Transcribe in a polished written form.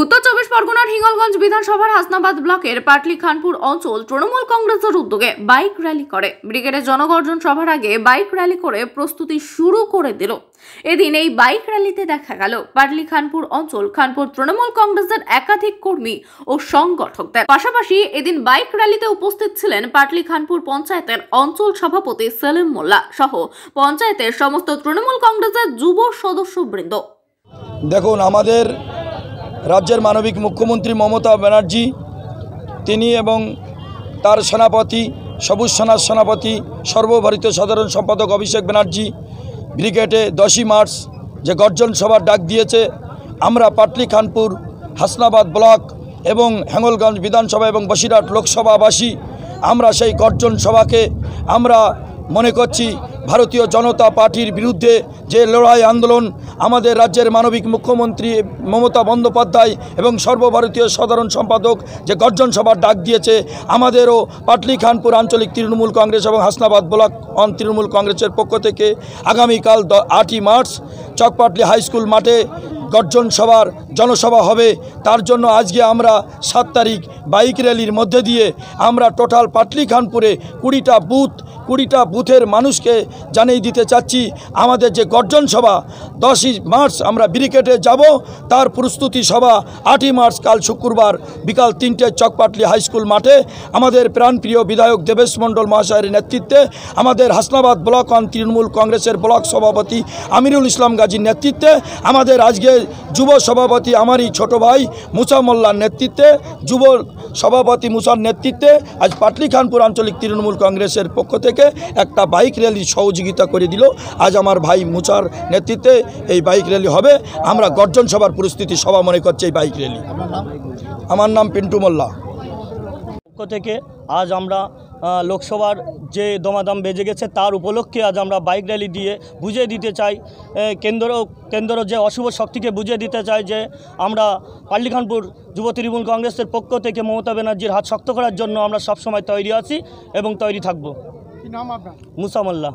উত্তর চব্বিশ পরগনার হিঙ্গলগঞ্জ বিধানসভার হাসনাবাদ ব্লকের পাটলি খানপুর অঞ্চল তৃণমূল কংগ্রেসের উদ্যোগে বাইক র্যালি করে। ব্রিগেডের জনগর্জন সভার আগে বাইক র্যালি করে প্রস্তুতি শুরু করে দিল। এদিন এই বাইক র্যালিতে দেখা গেল পাটলি খানপুর অঞ্চল খানপুর তৃণমূল কংগ্রেসের একাধিক কর্মী ও সংগঠকদের। পাশাপাশি এদিন বাইক র্যালিতে উপস্থিত ছিলেন পাটলি খানপুর পঞ্চায়েতের অঞ্চল সভাপতি সেলিম মোল্লা সহ পঞ্চায়েতের সমস্ত তৃণমূল কংগ্রেসের যুব সদস্যবৃন্দ। দেখুন, আমাদের রাজ্যের মানবিক মুখ্যমন্ত্রী মমতা ব্যানার্জি তিনি এবং তার সেনাপতি সবুজ সেনার সেনাপতি সর্বভারতীয় সাধারণ সম্পাদক অভিষেক ব্যানার্জি ব্রিগেডে 10ই মার্চ যে গর্জন সভার ডাক দিয়েছে, আমরা পাটলি খানপুর হাসনাবাদ ব্লক এবং হিঙ্গলগঞ্জ বিধানসভা এবং বসিরহাট লোকসভাবাসী আমরা সেই গর্জন সভাকে আমরা মনে করছি ভারতীয় জনতা পার্টির বিরুদ্ধে যে লড়াই আন্দোলন আমাদের রাজ্যের মানবিক মুখ্যমন্ত্রী মমতা বন্দ্যোপাধ্যায় এবং সর্বভারতীয় সাধারণ সম্পাদক যে গর্জন সভার ডাক দিয়েছে, আমাদেরও পাটলি খানপুর আঞ্চলিক তৃণমূল কংগ্রেস এবং হাসনাবাদ ব্লক তৃণমূল কংগ্রেসের পক্ষ থেকে আগামীকাল 8ই মার্চ চকপাটলি হাই স্কুল মাঠে গর্জন সভার জনসভা হবে। তার জন্য আজকে আমরা 7 তারিখ বাইক র্যালির মধ্যে দিয়ে আমরা টোটাল পাটলি খানপুরে 20টা বুথের মানুষকে জানিয়ে দিতে চাচ্ছি আমাদের যে গর্জন সভা 10ই মার্চ আমরা ব্রিগেডে যাব, তার প্রস্তুতি সভা 8ই মার্চ কাল শুক্রবার বিকাল 3টায় চকপাটলি হাই স্কুল মাঠে আমাদের প্রাণপ্রিয় বিধায়ক দেবেশ মণ্ডল মহাশয়ের নেতৃত্বে, আমাদের হাসনাবাদ ব্লক তৃণমূল কংগ্রেসের ব্লক সভাপতি আমিরুল ইসলাম গাজীর নেতৃত্বে, আমাদের আজকে যুব সভাপতি আমারই ছোট ভাই মুসা মোল্লার নেতৃত্বে, যুব সভাপতি মুসার নেতৃত্বে আজ পাটলি খানপুর আঞ্চলিক তৃণমূল কংগ্রেসের পক্ষ থেকে একটা বাইক র্যালি সহযোগিতা করে দিল। আজ আমার ভাই মুসার নেতৃত্বে এই বাইক র্যালি হবে। আমরা গর্জন সভার প্রস্তুতি সভা মনে করছি এই বাইক র্যালি। আমার নাম পিন্টু মোল্লা। পক্ষ থেকে আজ আমরা লোকসভার যে দমাদম বেজে গেছে তার উপলক্ষে আজ আমরা বাইক র্যালি দিয়ে বুঝিয়ে দিতে চাই, কেন্দ্র যে অশুভ শক্তিকে বুঝিয়ে দিতে চাই যে আমরা পাটলি খানপুর যুব তৃণমূল কংগ্রেসের পক্ষ থেকে মমতা ব্যানার্জির হাত শক্ত করার জন্য আমরা সবসময় তৈরি আছি এবং তৈরি থাকব। কি নাম আপনার? মুসা মোল্লা।